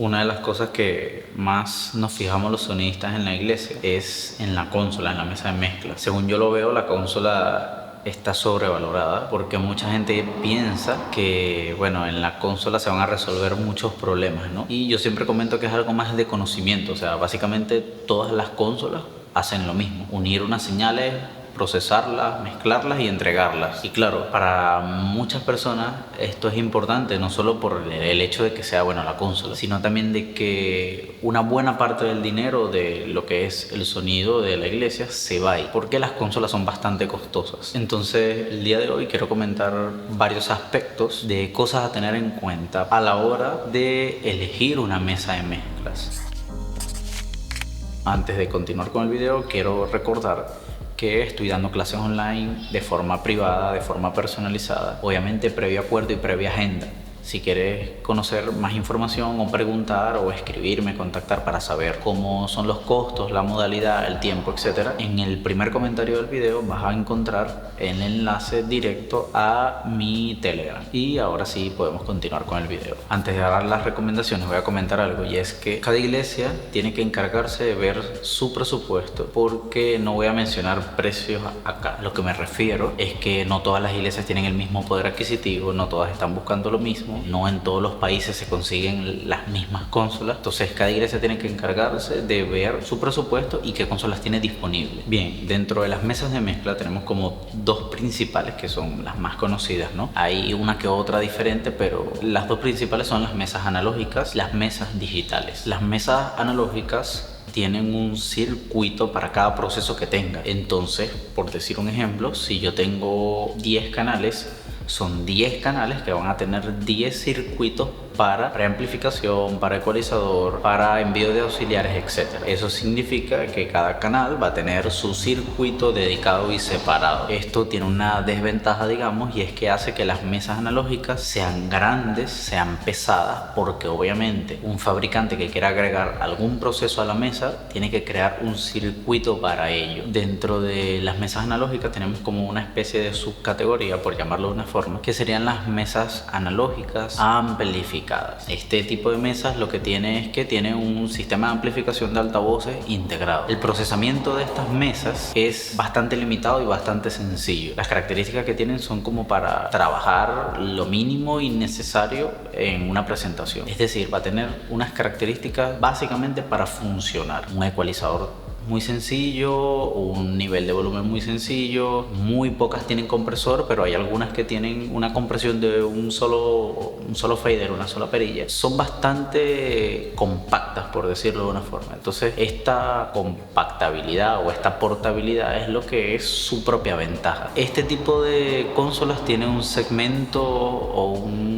Una de las cosas que más nos fijamos los sonidistas en la iglesia es en la consola, en la mesa de mezcla. Según yo lo veo, la consola está sobrevalorada porque mucha gente piensa que, bueno, en la consola se van a resolver muchos problemas, ¿no? Y yo siempre comento que es algo más de conocimiento, o sea, básicamente todas las consolas hacen lo mismo, unir unas señales, procesarlas, mezclarlas y entregarlas. Y claro, para muchas personas esto es importante, no solo por el hecho de que sea buena la consola, sino también de que una buena parte del dinero de lo que es el sonido de la iglesia se va ahí, porque las consolas son bastante costosas. Entonces, el día de hoy quiero comentar varios aspectos de cosas a tener en cuenta a la hora de elegir una mesa de mezclas. Antes de continuar con el video, quiero recordar que estoy dando clases online de forma privada, de forma personalizada, obviamente previo acuerdo y previa agenda. Si quieres conocer más información o preguntar o escribirme, contactar para saber cómo son los costos, la modalidad, el tiempo, etc. En el primer comentario del video vas a encontrar el enlace directo a mi Telegram. Y ahora sí podemos continuar con el video. Antes de dar las recomendaciones voy a comentar algo, y es que cada iglesia tiene que encargarse de ver su presupuesto, porque no voy a mencionar precios acá. Lo que me refiero es que no todas las iglesias tienen el mismo poder adquisitivo, no todas están buscando lo mismo. No en todos los países se consiguen las mismas consolas, entonces cada iglesia tiene que encargarse de ver su presupuesto y qué consolas tiene disponibles. Bien, dentro de las mesas de mezcla tenemos como dos principales que son las más conocidas, ¿no? Hay una que otra diferente, pero las dos principales son las mesas analógicas, las mesas digitales. Las mesas analógicas tienen un circuito para cada proceso que tenga. Entonces, por decir un ejemplo, si yo tengo 10 canales, son 10 canales que van a tener 10 circuitos para preamplificación, para ecualizador, para envío de auxiliares, etc. Eso significa que cada canal va a tener su circuito dedicado y separado. Esto tiene una desventaja, digamos, y es que hace que las mesas analógicas sean grandes, sean pesadas, porque obviamente un fabricante que quiera agregar algún proceso a la mesa tiene que crear un circuito para ello. Dentro de las mesas analógicas tenemos como una especie de subcategoría, por llamarlo de una forma, que serían las mesas analógicas amplificadas. Este tipo de mesas lo que tiene es que tiene un sistema de amplificación de altavoces integrado. El procesamiento de estas mesas es bastante limitado y bastante sencillo. Las características que tienen son como para trabajar lo mínimo y necesario en una presentación. Es decir, va a tener unas características básicamente para funcionar. Un ecualizador muy sencillo, un nivel de volumen muy sencillo, muy pocas tienen compresor, pero hay algunas que tienen una compresión de un solo fader, una sola perilla. Son bastante compactas, por decirlo de una forma. Entonces, esta compactabilidad o esta portabilidad es lo que es su propia ventaja. Este tipo de consolas tiene un segmento o un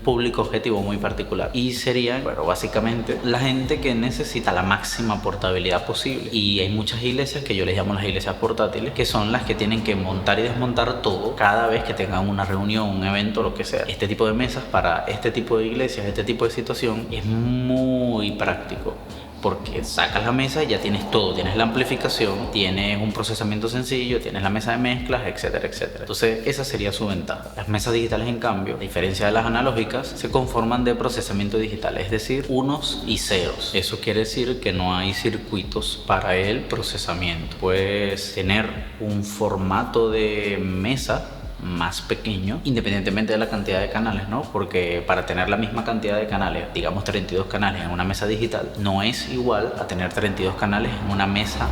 público objetivo muy particular, y serían, bueno, básicamente la gente que necesita la máxima portabilidad posible. Y hay muchas iglesias que yo les llamo las iglesias portátiles, que son las que tienen que montar y desmontar todo cada vez que tengan una reunión, un evento, lo que sea. Este tipo de mesas para este tipo de iglesias, este tipo de situación, es muy práctico, porque sacas la mesa y ya tienes todo, tienes la amplificación, tienes un procesamiento sencillo, tienes la mesa de mezclas, etcétera, etcétera. Entonces esa sería su ventaja. Las mesas digitales, en cambio, a diferencia de las analógicas, se conforman de procesamiento digital, es decir, unos y ceros. Eso quiere decir que no hay circuitos para el procesamiento. Puedes tener un formato de mesa más pequeño, independientemente de la cantidad de canales, ¿no? Porque para tener la misma cantidad de canales, digamos 32 canales en una mesa digital, no es igual a tener 32 canales en una mesa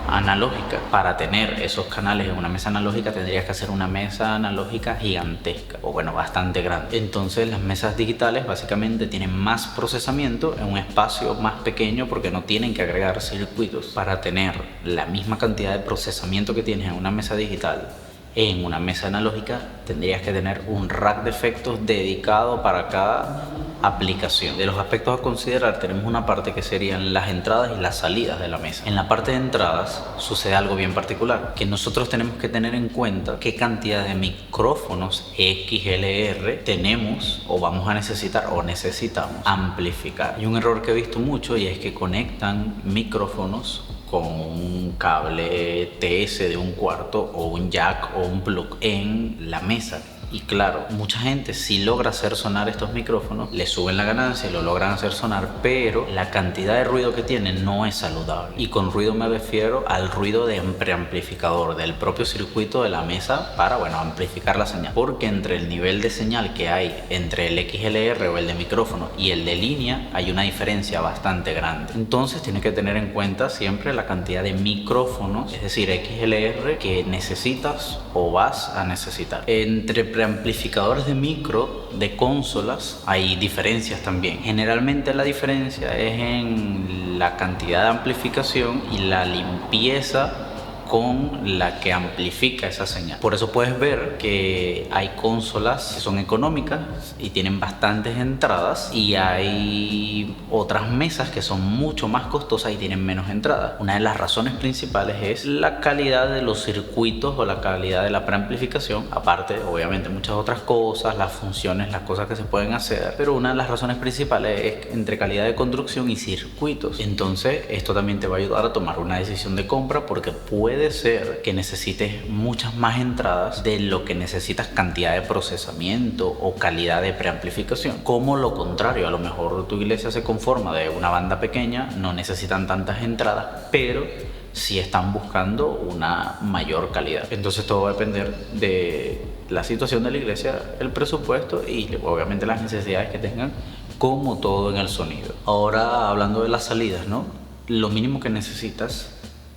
analógica. Para tener esos canales en una mesa analógica tendrías que hacer una mesa analógica gigantesca, o bueno, bastante grande. Entonces las mesas digitales básicamente tienen más procesamiento en un espacio más pequeño, porque no tienen que agregar circuitos. Para tener la misma cantidad de procesamiento que tienes en una mesa digital, en una mesa analógica tendrías que tener un rack de efectos dedicado para cada aplicación. De los aspectos a considerar tenemos una parte que serían las entradas y las salidas de la mesa. En la parte de entradas sucede algo bien particular, que nosotros tenemos que tener en cuenta qué cantidad de micrófonos XLR tenemos o vamos a necesitar o necesitamos amplificar. Y un error que he visto mucho, y es que conectan micrófonos con un cable TS de 1/4 o un jack o un plug en la mesa, Y claro, mucha gente sí logra hacer sonar estos micrófonos, le suben la ganancia, lo logran hacer sonar, pero la cantidad de ruido que tienen no es saludable. Y con ruido me refiero al ruido de preamplificador, del propio circuito de la mesa para, amplificar la señal. Porque entre el nivel de señal que hay entre el XLR o el de micrófono y el de línea hay una diferencia bastante grande. Entonces tienes que tener en cuenta siempre la cantidad de micrófonos, es decir, XLR, que necesitas o vas a necesitar. Entre preamplificadores de micro, de consolas, hay diferencias también. Generalmente la diferencia es en la cantidad de amplificación y la limpieza con la que amplifica esa señal. Por eso puedes ver que hay consolas que son económicas y tienen bastantes entradas, y hay otras mesas que son mucho más costosas y tienen menos entradas. Una de las razones principales es la calidad de los circuitos o la calidad de la preamplificación, aparte obviamente muchas otras cosas, las funciones, las cosas que se pueden hacer, pero una de las razones principales es entre calidad de construcción y circuitos. Entonces esto también te va a ayudar a tomar una decisión de compra, porque puede ser que necesites muchas más entradas de lo que necesitas cantidad de procesamiento o calidad de preamplificación. Como lo contrario, a lo mejor tu iglesia se conforma de una banda pequeña, no necesitan tantas entradas, pero sí están buscando una mayor calidad. Entonces todo va a depender de la situación de la iglesia, el presupuesto y obviamente las necesidades que tengan, como todo en el sonido. Ahora, hablando de las salidas, ¿no? Lo mínimo que necesitas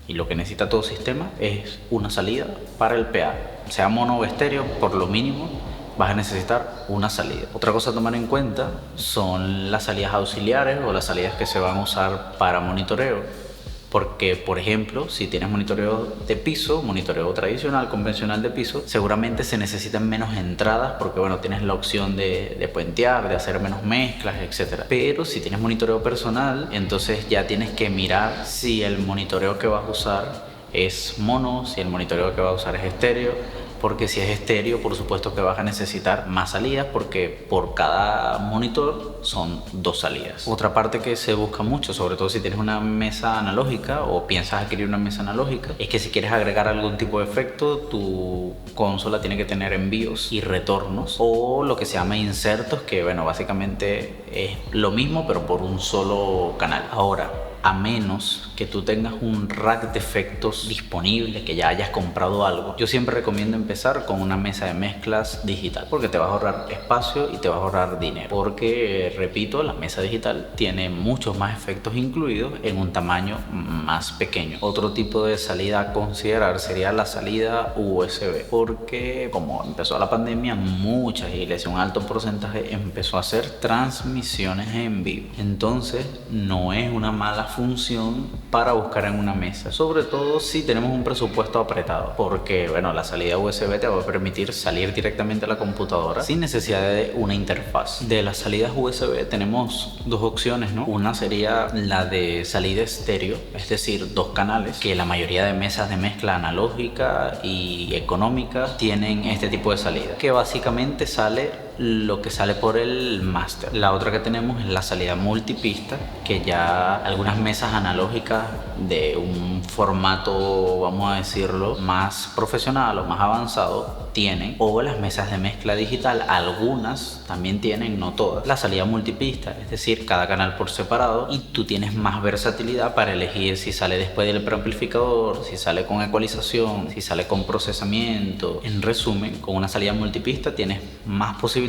y lo que necesita todo sistema es una salida para el PA. Sea mono o estéreo, por lo mínimo vas a necesitar una salida. Otra cosa a tomar en cuenta son las salidas auxiliares o las salidas que se van a usar para monitoreo. Porque, por ejemplo, si tienes monitoreo de piso, monitoreo tradicional, convencional de piso, seguramente se necesitan menos entradas porque, tienes la opción de puentear, de hacer menos mezclas, etc. Pero si tienes monitoreo personal, entonces ya tienes que mirar si el monitoreo que vas a usar es mono, si el monitoreo que vas a usar es estéreo. Porque si es estéreo, por supuesto que vas a necesitar más salidas, porque por cada monitor son 2 salidas. Otra parte que se busca mucho, sobre todo si tienes una mesa analógica o piensas adquirir una mesa analógica, es que si quieres agregar algún tipo de efecto, tu consola tiene que tener envíos y retornos, o lo que se llama insertos, que básicamente es lo mismo pero por un solo canal. Ahora, a menos que tú tengas un rack de efectos disponible, que ya hayas comprado algo, yo siempre recomiendo empezar con una mesa de mezclas digital, porque te vas a ahorrar espacio y te vas a ahorrar dinero, porque repito, la mesa digital tiene muchos más efectos incluidos en un tamaño más pequeño. Otro tipo de salida a considerar sería la salida USB, porque como empezó la pandemia, muchas iglesias, un alto porcentaje, empezó a hacer transmisiones en vivo. Entonces no es una mala función para buscar en una mesa, sobre todo si tenemos un presupuesto apretado, porque la salida USB te va a permitir salir directamente a la computadora sin necesidad de una interfaz. De las salidas USB tenemos 2 opciones, ¿no? Una sería la de salida estéreo, es decir, 2 canales, que la mayoría de mesas de mezcla analógica y económica tienen este tipo de salida, que básicamente sale lo que sale por el máster. La otra que tenemos es la salida multipista, que ya algunas mesas analógicas de un formato, vamos a decirlo, más profesional o más avanzado tienen, o las mesas de mezcla digital, algunas también tienen, no todas, la salida multipista, es decir, cada canal por separado, y tú tienes más versatilidad para elegir si sale después del preamplificador, si sale con ecualización, si sale con procesamiento. En resumen, con una salida multipista tienes más posibilidades,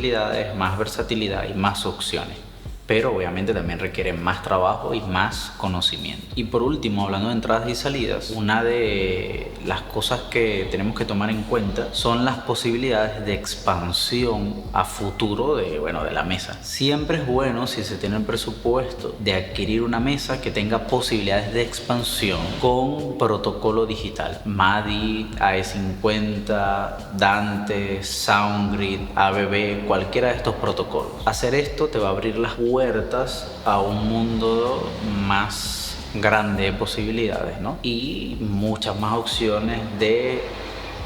más versatilidad y más opciones, pero obviamente también requiere más trabajo y más conocimiento. Y por último, hablando de entradas y salidas, una de las cosas que tenemos que tomar en cuenta son las posibilidades de expansión a futuro de la mesa. Siempre es bueno, si se tiene el presupuesto, de adquirir una mesa que tenga posibilidades de expansión con protocolo digital. MADI, AE50, Dante, SoundGrid, ABB, cualquiera de estos protocolos. Hacer esto te va a abrir las puertas a un mundo más grande de posibilidades, ¿no? Y muchas más opciones de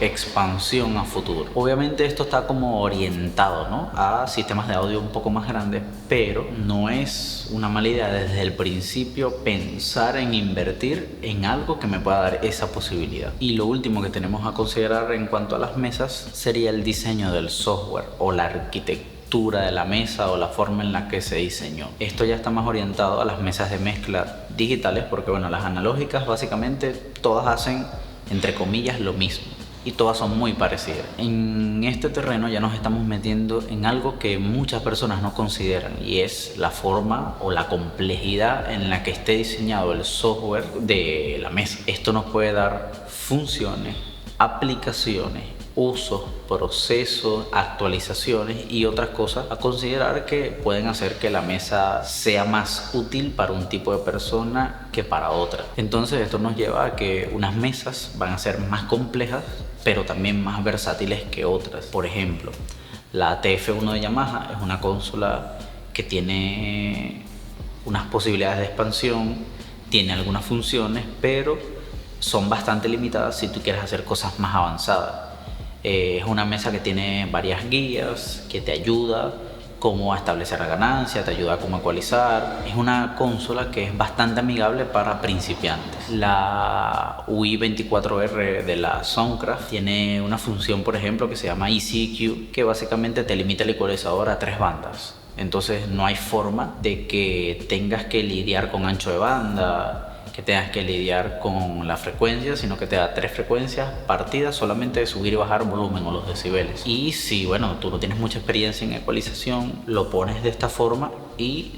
expansión a futuro. Obviamente esto está como orientado, ¿no?, a sistemas de audio un poco más grandes, pero no es una mala idea desde el principio pensar en invertir en algo que me pueda dar esa posibilidad. Y lo último que tenemos a considerar en cuanto a las mesas sería el diseño del software o la arquitectura de la mesa o la forma en la que se diseñó. Esto ya está más orientado a las mesas de mezcla digitales, porque bueno, las analógicas básicamente todas hacen entre comillas lo mismo y todas son muy parecidas. En este terreno ya nos estamos metiendo en algo que muchas personas no consideran, y es la forma o la complejidad en la que esté diseñado el software de la mesa. Esto nos puede dar funciones, aplicaciones, usos, procesos, actualizaciones y otras cosas a considerar que pueden hacer que la mesa sea más útil para un tipo de persona que para otra. Entonces esto nos lleva a que unas mesas van a ser más complejas, pero también más versátiles que otras. Por ejemplo, la TF1 de Yamaha es una consola que tiene unas posibilidades de expansión, tiene algunas funciones, pero son bastante limitadas si tú quieres hacer cosas más avanzadas. Es una mesa que tiene varias guías que te ayuda cómo a establecer la ganancia, te ayuda a cómo ecualizar. Es una consola que es bastante amigable para principiantes. La UI 24R de la Soundcraft tiene una función, por ejemplo, que se llama ECQ, que básicamente te limita el ecualizador a 3 bandas. Entonces no hay forma de que tengas que lidiar con ancho de banda, que tengas que lidiar con la frecuencia, sino que te da 3 frecuencias partidas solamente de subir y bajar volumen o los decibeles. Y si, bueno, tú no tienes mucha experiencia en ecualización, lo pones de esta forma y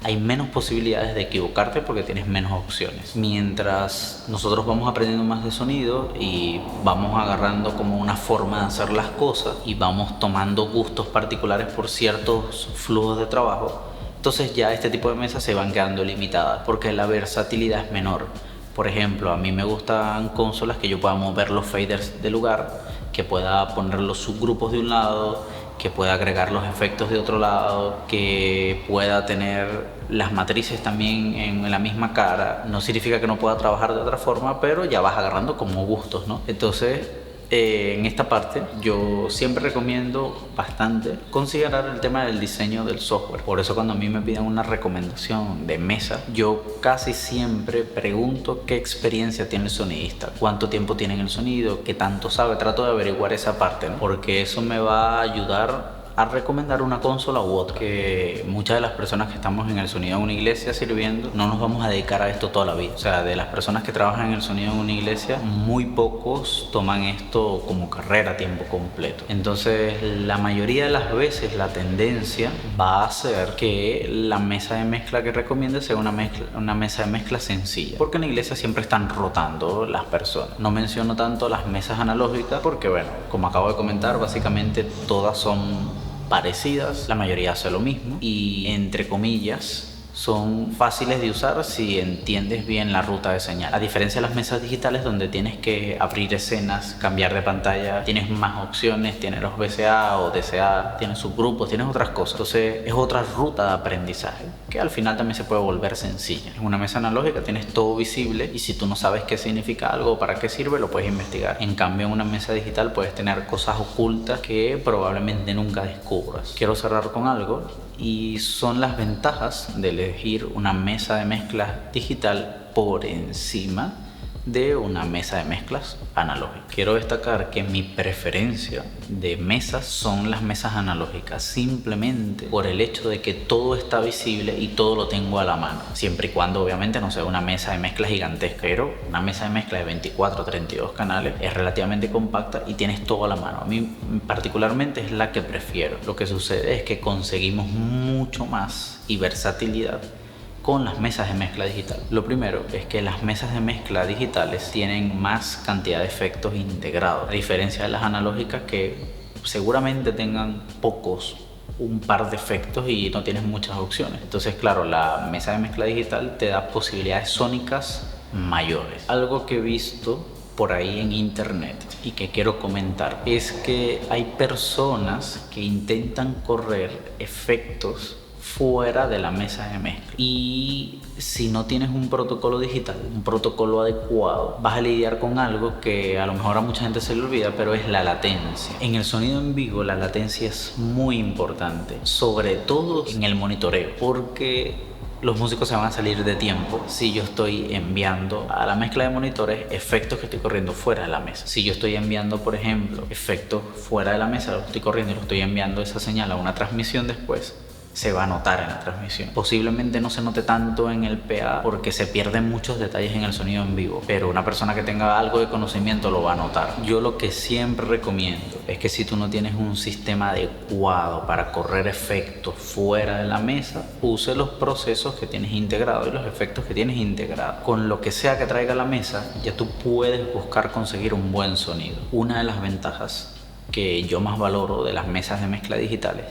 hay menos posibilidades de equivocarte porque tienes menos opciones. Mientras nosotros vamos aprendiendo más de sonido y vamos agarrando como una forma de hacer las cosas y vamos tomando gustos particulares por ciertos flujos de trabajo, entonces ya este tipo de mesas se van quedando limitadas porque la versatilidad es menor. Por ejemplo, a mí me gustan consolas que yo pueda mover los faders de lugar, que pueda poner los subgrupos de un lado, que pueda agregar los efectos de otro lado, que pueda tener las matrices también en la misma cara. No significa que no pueda trabajar de otra forma, pero ya vas agarrando como gustos, ¿no? Entonces, en esta parte yo siempre recomiendo bastante considerar el tema del diseño del software. Por eso cuando a mí me piden una recomendación de mesa, yo casi siempre pregunto qué experiencia tiene el sonidista, cuánto tiempo tiene en el sonido, qué tanto sabe. Trato de averiguar esa parte, ¿no?, porque eso me va a ayudar a recomendar una consola u otra. Que muchas de las personas que estamos en el sonido de una iglesia sirviendo no nos vamos a dedicar a esto toda la vida. O sea, de las personas que trabajan en el sonido de una iglesia, muy pocos toman esto como carrera a tiempo completo. Entonces, la mayoría de las veces la tendencia va a ser que la mesa de mezcla que recomiende sea una mesa de mezcla sencilla, porque en la iglesia siempre están rotando las personas. No menciono tanto las mesas analógicas porque, bueno, como acabo de comentar, básicamente todas son parecidas, la mayoría hace lo mismo y, entre comillas, son fáciles de usar si entiendes bien la ruta de señal. A diferencia de las mesas digitales donde tienes que abrir escenas, cambiar de pantalla, tienes más opciones, tienes los VCA o DCA, tienes subgrupos, tienes otras cosas. Entonces es otra ruta de aprendizaje que al final también se puede volver sencilla. En una mesa analógica tienes todo visible y si tú no sabes qué significa algo o para qué sirve, lo puedes investigar. En cambio, en una mesa digital puedes tener cosas ocultas que probablemente nunca descubras. Quiero cerrar con algo y son las ventajas de elegir una mesa de mezclas digital por encima de una mesa de mezclas analógica. Quiero destacar que mi preferencia de mesas son las mesas analógicas, simplemente por el hecho de que todo está visible y todo lo tengo a la mano, siempre y cuando obviamente no sea una mesa de mezclas gigantesca. Pero una mesa de mezcla de 24 o 32 canales es relativamente compacta y tienes todo a la mano. A mí particularmente es la que prefiero. Lo que sucede es que conseguimos mucho más y versatilidad con las mesas de mezcla digital. Lo primero es que las mesas de mezcla digitales tienen más cantidad de efectos integrados, a diferencia de las analógicas que seguramente tengan pocos, un par de efectos y no tienes muchas opciones. Entonces, claro, la mesa de mezcla digital te da posibilidades sónicas mayores. Algo que he visto por ahí en internet y que quiero comentar es que hay personas que intentan correr efectos fuera de la mesa de mezcla y si no tienes un protocolo digital, un protocolo adecuado, vas a lidiar con algo que a lo mejor a mucha gente se le olvida, pero es la latencia. En el sonido en vivo la latencia es muy importante, sobre todo en el monitoreo, porque los músicos se van a salir de tiempo si yo estoy enviando a la mezcla de monitores efectos que estoy corriendo fuera de la mesa. Si yo estoy enviando, por ejemplo, efectos fuera de la mesa, lo estoy corriendo y lo estoy enviando esa señal a una transmisión después, se va a notar en la transmisión. Posiblemente no se note tanto en el PA porque se pierden muchos detalles en el sonido en vivo, pero una persona que tenga algo de conocimiento lo va a notar. Yo lo que siempre recomiendo es que si tú no tienes un sistema adecuado para correr efectos fuera de la mesa, use los procesos que tienes integrados y los efectos que tienes integrados. Con lo que sea que traiga la mesa, ya tú puedes buscar conseguir un buen sonido. Una de las ventajas que yo más valoro de las mesas de mezcla digitales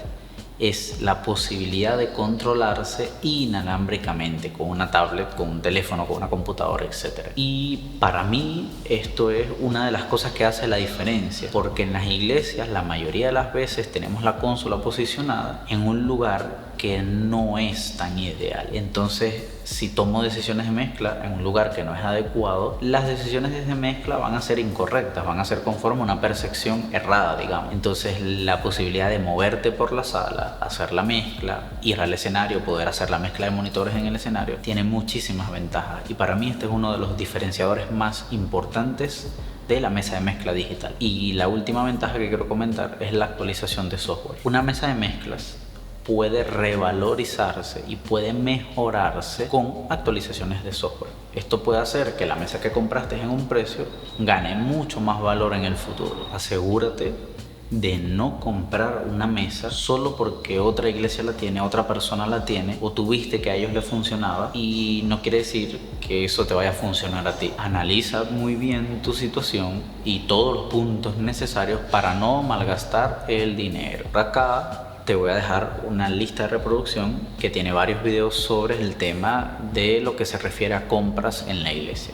es la posibilidad de controlarse inalámbricamente con una tablet, con un teléfono, con una computadora, etc. Y para mí esto es una de las cosas que hace la diferencia, porque en las iglesias la mayoría de las veces tenemos la consola posicionada en un lugar que no es tan ideal. Entonces, si tomo decisiones de mezcla en un lugar que no es adecuado, las decisiones de mezcla van a ser incorrectas, van a ser conforme a una percepción errada, digamos. Entonces, la posibilidad de moverte por la sala, hacer la mezcla, ir al escenario, poder hacer la mezcla de monitores en el escenario, tiene muchísimas ventajas. Y para mí este es uno de los diferenciadores más importantes de la mesa de mezcla digital. Y la última ventaja que quiero comentar es la actualización de software. Una mesa de mezclas puede revalorizarse y puede mejorarse con actualizaciones de software. Esto puede hacer que la mesa que compraste en un precio gane mucho más valor en el futuro. Asegúrate de no comprar una mesa solo porque otra iglesia la tiene, otra persona la tiene, o tú viste que a ellos les funcionaba y no quiere decir que eso te vaya a funcionar a ti. Analiza muy bien tu situación y todos los puntos necesarios para no malgastar el dinero. Acá te voy a dejar una lista de reproducción que tiene varios videos sobre el tema de lo que se refiere a compras en la iglesia.